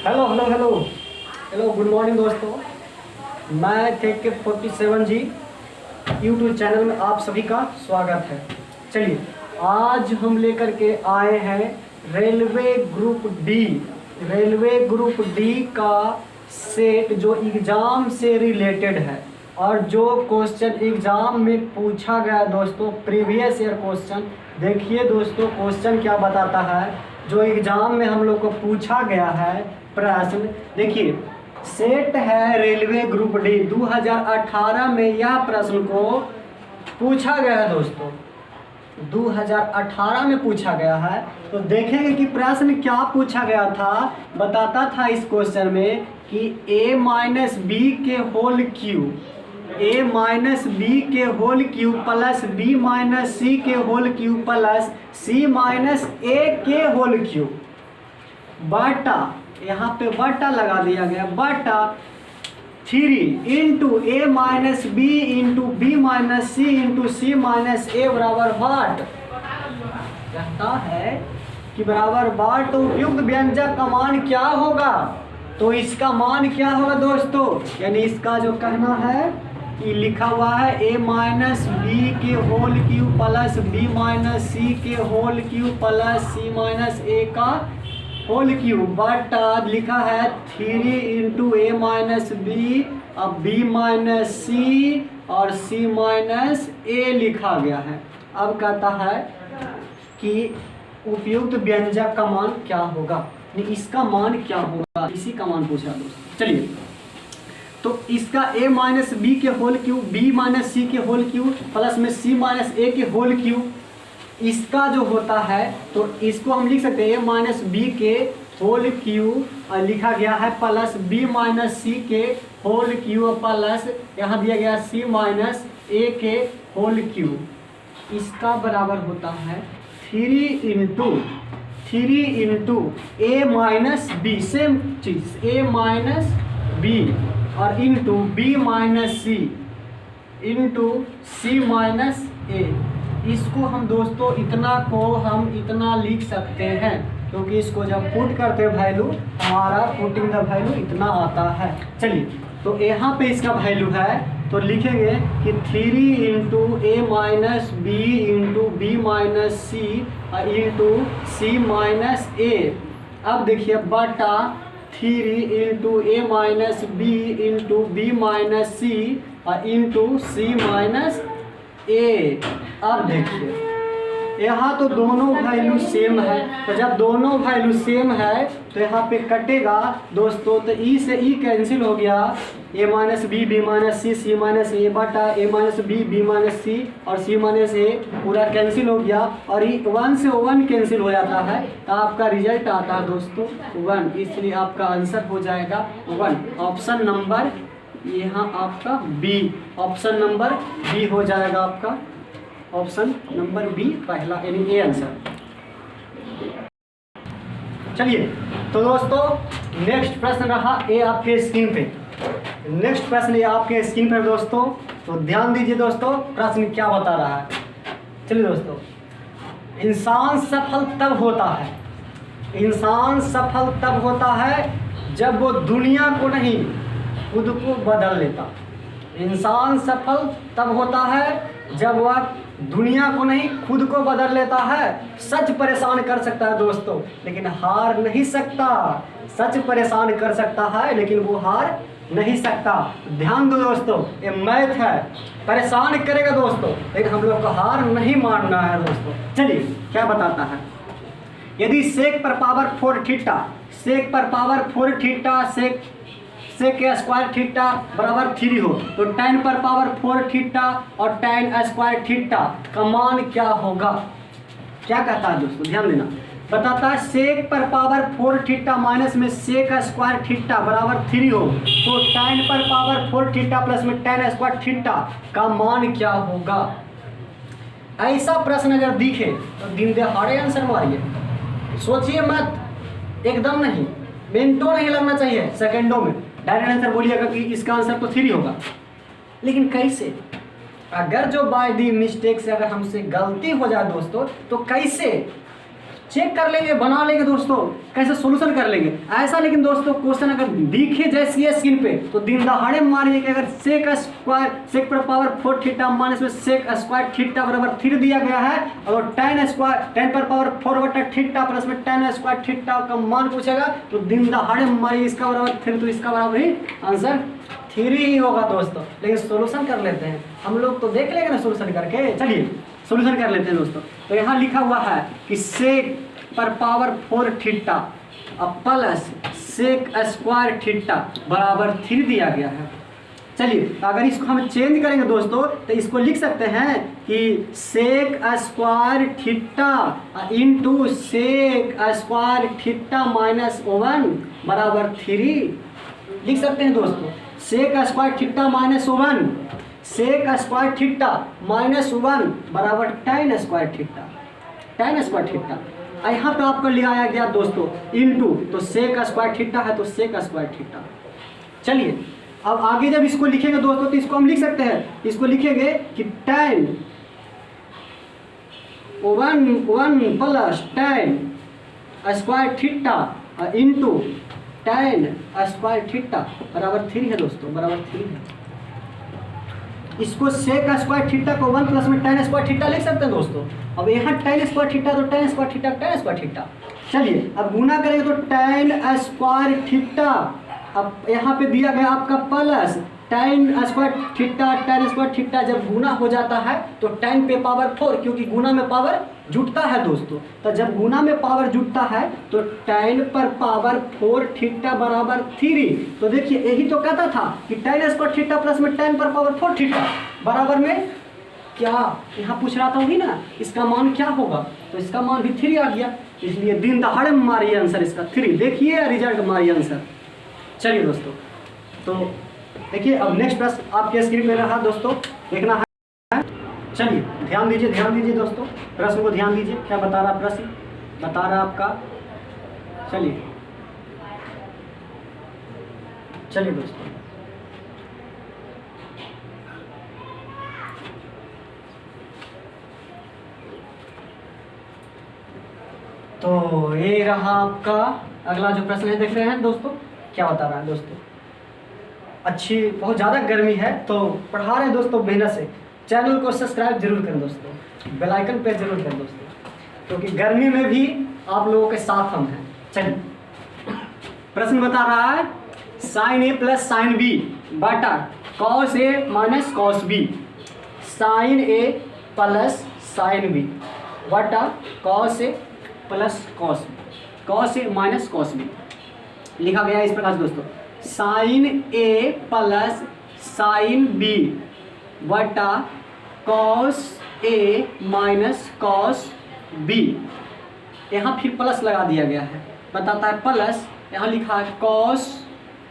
Hello hello hello hello good morning दोस्तों। मैं take 47 जी YouTube channel में आप सभी का स्वागत है। चलिए आज हम लेकर के आए हैं रेलवे ग्रुप डी का सेट जो एग्ज़ाम से रिलेटेड है और जो क्वेश्चन एग्ज़ाम में पूछा गया दोस्तों प्रीवियस ईयर क्वेश्चन। देखिए दोस्तों क्वेश्चन क्या बताता है जो एग्ज़ाम में हम लोग को पूछा गया है प्रश्न। देखिए सेट है रेलवे ग्रुप डी 2018 में यह प्रश्न को पूछा गया है दोस्तों, 2018 में पूछा गया है। तो देखेंगे कि प्रश्न क्या पूछा गया था। बताता था इस क्वेश्चन में कि a माइनस बी के whole cube plus b minus C के whole cube plus c minus a के होल क्यूब बटा, यहाँ पे बटा लगा दिया गया, बटा 3 into A minus B into B minus C into C minus A बराबर वाट कहता है कि बराबर वाट। तो उपयुक्त व्यंजक का मान क्या होगा, तो इसका मान क्या होगा दोस्तों, यानी इसका जो कहना है कि लिखा हुआ है a माइनस बी के whole cube plus B minus C के whole cube plus C minus A का होल क्यूब बटा लिखा है 3 इंटू ए माइनस बी अब बी माइनस सी और सी माइनस ए लिखा गया है। अब कहता है कि उपयुक्त व्यंजक का मान क्या होगा, इसका मान क्या होगा, इसी का मान पूछा दोस्तों। चलिए तो इसका a माइनस बी के whole cube B minus C के होल क्यूब प्लस में सी माइनस ए के होल क्यूब, इसका जो होता है तो इसको हम लिख सकते हैं a माइनस बी के होल क्यूब और लिखा गया है प्लस बी माइनस सी के होल क्यूब प्लस यहाँ दिया गया सी माइनस ए के होल क्यूब, इसका बराबर होता है 3 into A minus B, same चीज़ a माइनस बी और into B minus C into C minus A. इसको हम दोस्तों इतना लिख सकते हैं क्योंकि इसको जब पुट करते हैं वैल्यू हमारा पुटिंग द वैल्यू इतना आता है। चलिए तो यहाँ पे इसका वैल्यू है तो लिखेंगे कि 3 into A minus B into B minus C into C minus A. अब देखिए बटा 3 into A minus B into B minus C into C minus A. अब देखिए यहाँ तो दोनों वैल्यू सेम है, तो जब दोनों वैल्यू सेम है तो यहाँ पे कटेगा दोस्तों, तो ई से ई कैंसिल हो गया, ए माइनस बी माइनस सी माइनस ए बटा ए माइनस बी माइनस सी और सी माइनस ए पूरा कैंसिल हो गया और ये 1 से 1 कैंसिल हो जाता है तो आपका रिजल्ट आता है दोस्तों 1, इसलिए आपका आंसर हो जाएगा 1। ऑप्शन नंबर यहाँ आपका बी, ऑप्शन नंबर बी हो जाएगा आपका, ऑप्शन नंबर बी पहला यानी ए आंसर। चलिए तो दोस्तों नेक्स्ट प्रश्न रहा ए आपके स्क्रीन पे, नेक्स्ट प्रश्न ये आपके स्क्रीन पर दोस्तों, तो ध्यान दीजिए दोस्तों प्रश्न क्या बता रहा है। चलिए दोस्तों, इंसान सफल तब होता है जब वो दुनिया को नहीं खुद को बदल लेता। इंसान सफल तब होता है जब वह दुनिया को नहीं खुद को बदल लेता है। सच परेशान कर सकता है दोस्तों लेकिन हार नहीं सकता, सच परेशान कर सकता है लेकिन वो हार नहीं सकता। ध्यान दो दोस्तों, ये मैथ है, परेशान करेगा दोस्तों लेकिन हम लोग को हार नहीं मानना है दोस्तों। चलिए क्या बताता है, यदि सेक पर पावर 4 थीटा सेक के स्क्वायर थीटा बराबर 3 हो तो tan पर पावर 4 थीटा और tan स्क्वायर थीटा का मान क्या होगा। क्या कहता है दोस्तों, ध्यान देना, बताता है सेक पर पावर 4 थीटा माइनस में सेक स्क्वायर थीटा बराबर 3 हो तो tan पर पावर 4 थीटा प्लस में tan स्क्वायर थीटा का मान क्या होगा। ऐसा प्रश्न अगर दिखे तो दिन दहाड़े आंसर मारिए, सोचिए मत, एकदम नहीं, मिनटों नहीं लगना चाहिए, सेकंडों में डायरेक्ट आंसर बोलिएगा कि इसका आंसर तो 3 होगा। लेकिन कैसे, अगर जो बाय दी मिस्टेक से अगर हमसे गलती हो जाए दोस्तों तो कैसे चेक कर लेंगे, बना लेंगे दोस्तों, कैसे सोल्यूशन कर लेंगे ऐसा। लेकिन दोस्तों क्वेश्चन अगर दिखे जैसी है स्क्रीन पे तो दिन दहाड़े मारिए कि अगर सेक स्क्वायर सेक पर पावर 4 थीटा माइनस में सेक स्क्वायर थीटा बराबर 3 दिया गया है, और टेन पर पावर 4 बटा थीटा प्लस में टेन स्क्वायर थीटा का मान पूछेगा तो दिन दहाड़े मारिए इसका बराबर 3, तो इसका बराबर ही आंसर 3 ही होगा दोस्तों। लेकिन सोल्यूशन कर लेते हैं हम लोग, तो देख लेंगे ना सोल्यूशन करके। चलिए सोल्यूशन कर लेते हैं दोस्तों। तो यहाँ लिखा हुआ है कि सेक पर power 4 theta plus sec square theta बराबर 3 दिया गया है। चलिए तो अगर इसको हम चेंज करेंगे दोस्तों तो इसको लिख सकते हैं कि sec square theta into sec square theta minus 1 बराबर 3 लिख सकते हैं दोस्तों। Sec square theta minus 1 sec square theta minus 1 बराबर टेन स्क्वायर थीटा। यहाँ पे आपको लिखाया गया दोस्तों इनटू, तो सेक स्क्वायर थीटा है तो सेक स्क्वायर थीटा। चलिए अब आगे जब इसको लिखेंगे दोस्तों तो इसको हम लिख सकते हैं, इसको लिखेंगे कि ten 1 plus ten square theta into ten square theta बराबर 3 है दोस्तों, बराबर 3 है। इसको सेक स्क्वायर थीटा को 1 प्लस में टेन स्क्वायर थीटा लिख सकते हैं दोस्तों। अब यहाँ टेन स्क्वायर थीटा तो ten square theta tan square theta. चलिए अब गुना करेंगे तो टेन स्क्वायर थीटा, अब यहाँ पे दिया गया आपका प्लस टेन स्क्वायर थीटा जब गुना हो जाता है तो टेन पे पावर 4, क्योंकि गुना में पावर जुटता है दोस्तों। तो जब गुना में पावर जुटता है तो टेन पर पावर 4 थीटा बराबर 3। तो देखिए यही तो कहता था कि टेन स्क्वायर थीटा प्लस में टेन पर पावर 4 थीटा बराबर में क्या, यहाँ पूछ रहा था वही ना, इसका मान क्या होगा, तो इसका मान भी 3 आ गया। इसलिए दिन दहाड़े में मारिए आंसर इसका 3। देखिए रिजल्ट मारिए आंसर। चलिए दोस्तों तो देखिए अब नेक्स्ट प्रश्न आपके स्क्रीन पे रहा दोस्तों, देखना है। चलिए ध्यान दीजिए दोस्तों, प्रश्न को ध्यान दीजिए। क्या बता रहा प्रश्न, बता रहा आपका। चलिए दोस्तों तो ये रहा आपका अगला जो प्रश्न है, देख रहे हैं दोस्तों क्या बता रहा है दोस्तों। अच्छी बहुत ज़्यादा गर्मी है तो पढ़ा रहे हैं दोस्तों मेहनत से। चैनल को सब्सक्राइब जरूर करें दोस्तों, बेल आइकन पे जरूर करें दोस्तों, क्योंकि गर्मी में भी आप लोगों के साथ हम हैं। चलिए प्रश्न बता रहा है साइन ए प्लस साइन बी बटा cos A minus cos B, sign A plus sine B बटा cos A plus cos A minus cos B. लिखा गया है इस प्रकार दोस्तों, साइन ए प्लस साइन बी बटा cos A minus cos B. यहाँ फिर प्लस लगा दिया गया है, बताता है प्लस, यहाँ लिखा है cos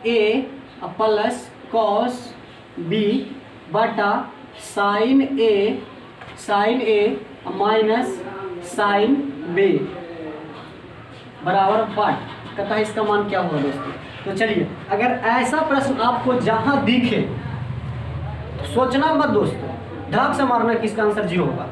A plus cos B बटा साइन ए माइनस साइन बी बराबर 8। कहता है इसका मान क्या होगा दोस्तों। तो चलिए अगर ऐसा प्रश्न आपको जहां दिखे तो सोचना मत दोस्तों, धाक से मारना कि इसका आंसर 0 होगा।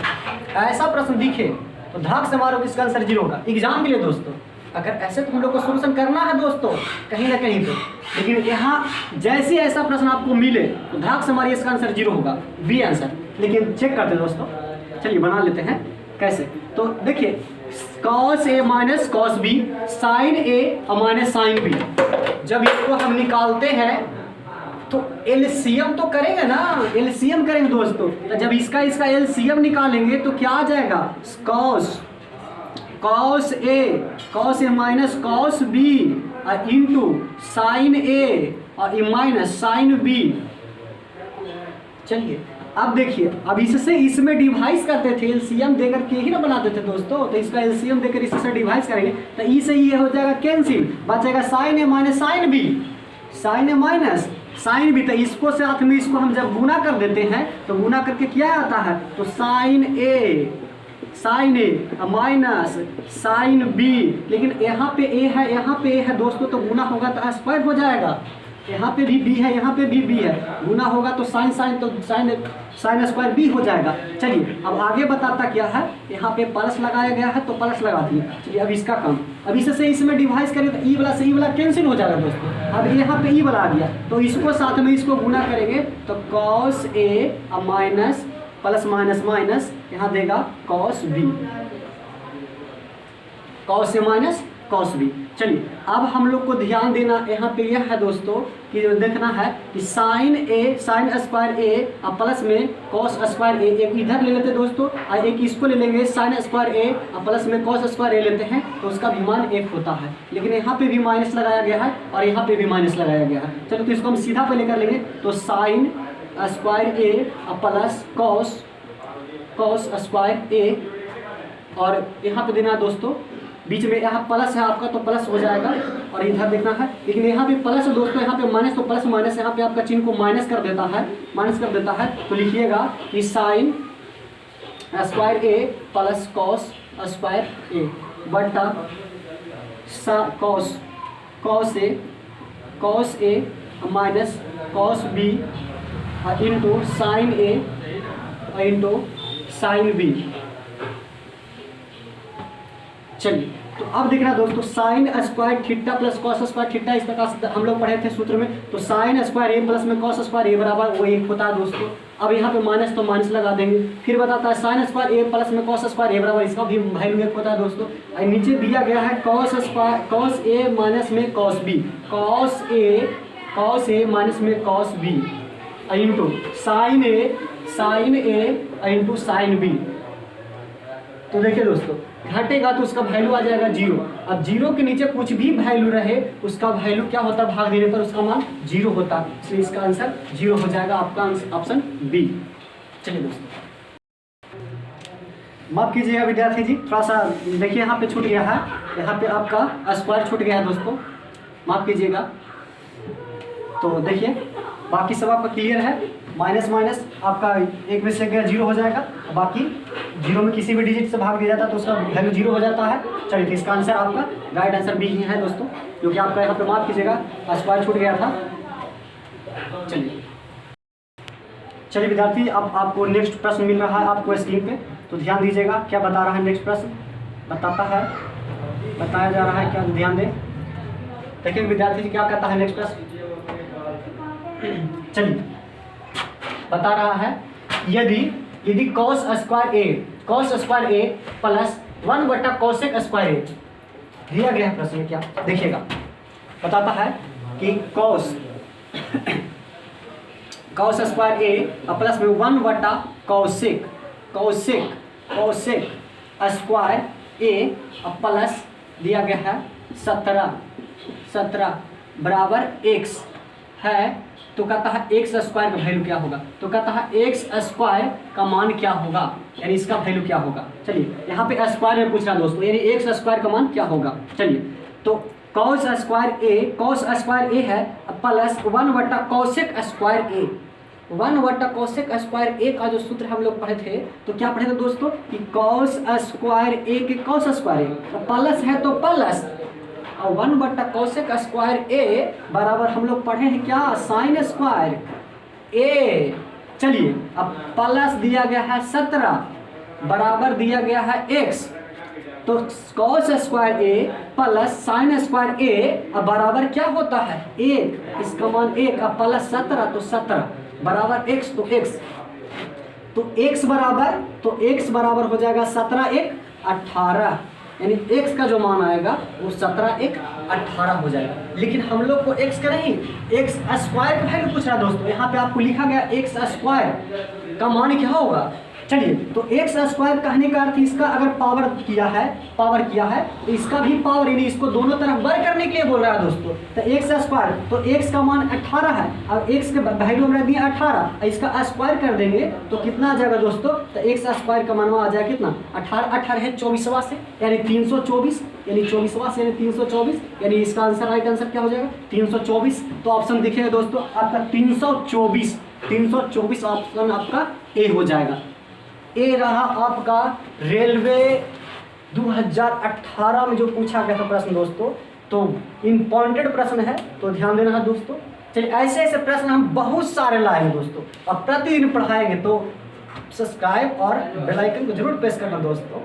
ऐसा प्रश्न दिखे तो धाक से मारो कि इसका आंसर 0 होगा एग्जाम के लिए दोस्तों। अगर ऐसे तो हम लोग को सोल्यूशन करना है दोस्तों कहीं ना कहीं पे, लेकिन यहाँ जैसे ऐसा प्रश्न आपको मिले तो धाक से मारिए इसका आंसर 0 होगा, बी आंसर। लेकिन चेक करते दोस्तों, चलिए बना लेते हैं कैसे। तो देखिए cos A minus cos B, sign A minus sine B, जब इसको हम निकालते हैं तो एलसीएम तो करेंगे ना, एलसीएम करेंगे दोस्तों। तो जब इसका एलसीएम निकालेंगे तो क्या आ जाएगा, cos A minus cos B into sine A और माइनस साइन बी। चलिए अब देखिए, अब इससे इसमें डिवाइस करते थे, एलसीएम देकर के ही ना बनाते थे दोस्तों। तो इसका एलसीएम देकर इससे डिवाइस करेंगे तो ई से ये हो जाएगा कैंसिल, बचेगा साइन ए माइनस साइन बी, साइन ए माइनस साइन बी। तो इसको साथ में इसको हम जब गुना कर देते हैं तो गुना करके क्या आता है, तो साइन ए माइनस साइन बी। लेकिन यहाँ पे ए है, यहाँ पे ए है दोस्तों, तो गुना होगा तो स्क्वायर हो जाएगा। यहाँ पे भी b है, यहाँ पे भी b है, गुना होगा तो साइन साइन तो साइन स्क्वायर b हो जाएगा। चलिए अब आगे बताता क्या है, यहाँ पे प्लस लगाया गया है तो प्लस लगा दिए। चलिए अब इसका काम, अब इससे इसमें डिवाइस करें तो ई वाला से ई वाला कैंसिल हो जाएगा दोस्तों। अब यहाँ पे ई वाला आ गया तो इसको साथ में इसको गुना करेंगे तो cos a अब माइनस प्लस माइनस माइनस यहाँ देगा cos b, cos a minus cos b। चलिए अब हम लोग को ध्यान देना यहाँ पे यह है दोस्तों कि जो देखना है कि साइन स्क्वायर ए और प्लस में कॉस स्क्वायर ए, एक इधर ले लेते हैं दोस्तों और एक इसको ले लेंगे साइन स्क्वायर ए और प्लस में कॉस स्क्वायर ए लेते हैं तो उसका भी मान 1 होता है। लेकिन यहाँ पे भी माइनस लगाया गया है और यहाँ पे भी माइनस लगाया गया है। चलो तो इसको हम सीधा पे लेकर लेंगे तो साइन स्क्वायर ए और प्लस कॉस स्क्वायर ए, और यहाँ पे देना है दोस्तों बीच में, यहाँ प्लस है आपका तो प्लस हो जाएगा और इधर देखना है। लेकिन यहाँ पे प्लस है दोस्तों, यहाँ पे माइनस तो प्लस माइनस यहाँ पे आपका चिन्ह को माइनस कर देता है तो लिखिएगा कि sine square A plus cos square A बटा cos A minus cos B into sine A into sine B. चलिए तो अब देखना दोस्तों sine square theta plus cos square theta, इस प्रकार से हम लोग पढ़े थे सूत्र में। तो साइन स्क्वायर ए प्लस में कॉस स्क्वायर ए बराबर वो 1 होता है दोस्तों। अब यहाँ पे माइनस तो माइनस लगा देंगे, फिर बताता है साइन स्क्वायर ए प्लस में कॉस स्क्वायर ए बराबर, इसका भी वैल्यू 1 होता है दोस्तों। और नीचे दिया गया है कॉस ए माइनस में cos B, cos A minus में cos B into sine A into sine B. तो देखिए दोस्तों घटेगा तो उसका वैल्यू आ जाएगा 0। अब 0 के नीचे कुछ भी वैल्यू रहे उसका वैल्यू क्या होता है, भाग देने पर उसका मान 0 होता है, इसलिए इसका आंसर 0 हो जाएगा, आपका ऑप्शन बी। चलिए दोस्तों माफ कीजिएगा विद्यार्थी जी, थोड़ा सा देखिए यहाँ पे छूट गया है, यहाँ पे आपका स्क्वायर छूट गया है दोस्तों, माफ कीजिएगा। तो देखिए बाकी सब आपका क्लियर है, माइनस माइनस आपका 1 में से गया 0 हो जाएगा, बाकी 0 में किसी भी डिजिट से भाग दिया जाता है तो उसका वैल्यू 0 हो जाता है। चलिए तो इसका आंसर आपका राइट आंसर बी ही है दोस्तों, क्योंकि आपका यहाँ पे माफ कीजिएगा स्क्वायर छूट गया था। चलिए विद्यार्थी अब आपको नेक्स्ट प्रश्न मिल रहा है आपको स्क्रीन पे, तो ध्यान दीजिएगा क्या बता रहा है नेक्स्ट प्रश्न, बताया जा रहा है क्या, ध्यान दें। देखिए विद्यार्थी जी क्या कहता है नेक्स्ट प्रश्न। चलिए बता रहा है यदि cos स्क्वायर ए प्लस 1 बटा कोसेक स्क्वायर ए दिया गया है प्रश्न में, क्या देखिएगा बताता है कि cos स्क्वायर ए प्लस में 1 बटा कोसेक स्क्वायर ए प्लस दिया गया है 17 बराबर x है, तो कहता है एक्स स्क्वायर का वैल्यू क्या होगा, तो कहता है एक्स स्क्वायर का मान क्या होगा, यानी इसका वैल्यू क्या होगा। चलिए यहाँ पे स्क्वायर में पूछ रहा दोस्तों, यानी एक्स स्क्वायर का मान क्या होगा। चलिए तो कॉस स्क्वायर ए है प्लस 1 बटा कोसेक स्क्वायर ए, 1 बटा कोसेक स्क्वायर ए का जो सूत्र हम लोग पढ़े थे, तो क्या पढ़े थे दोस्तों कि कॉस स्क्वायर ए के कॉस स्क्वायर ए प्लस है तो प्लस, और 1 बटा कोसेक स्क्वायर ए बराबर हम लोग पढ़े हैं क्या, साइन स्क्वायर ए। चलिए अब प्लस दिया गया है 17 बराबर दिया गया है x, तो cos square A plus sign square ए बराबर क्या होता है 1, इसका मान 1 अब प्लस 17 तो 17 बराबर x, तो x बराबर हो जाएगा 17 1 18, यानी x का जो मान आएगा वो 17 1 18 हो जाएगा। लेकिन हम लोग को x का नहीं, x स्क्वायर का वैल्यू पूछ रहा है दोस्तों, यहाँ पे आपको लिखा गया x स्क्वायर का मान क्या होगा। चलिए तो एक्स स्क्वायर कहने का अर्थ इसका अगर पावर किया है तो इसका भी पावर, यानी इसको दोनों तरफ वर्ग करने के लिए बोल रहा है दोस्तों। तो एक्स स्क्वायर, तो एक्स का मान 18 है और एक्स के वैल्यू में दिया 18, इसका स्क्वायर कर देंगे तो कितना आ जाएगा दोस्तों, तो एक्स स्क्वायर का मान आ जाएगा कितना 18 है 24वां से, यानी 324, यानी 24वां से यानी 324, यानी इसका आंसर राइट आंसर क्या हो जाएगा 324। तो ऑप्शन देखिएगा दोस्तों आपका 324 ऑप्शन आपका ए हो जाएगा। ए रहा आपका रेलवे 2018 में जो पूछा गया था प्रश्न दोस्तों, तो इम्पॉर्टेंट प्रश्न है, तो ध्यान देना है दोस्तों, चलिए ऐसे ऐसे प्रश्न हम बहुत सारे लाएंगे दोस्तों, और प्रतिदिन पढ़ाएंगे, तो सब्सक्राइब और बेल आइकन को जरूर प्रेस करना दोस्तों।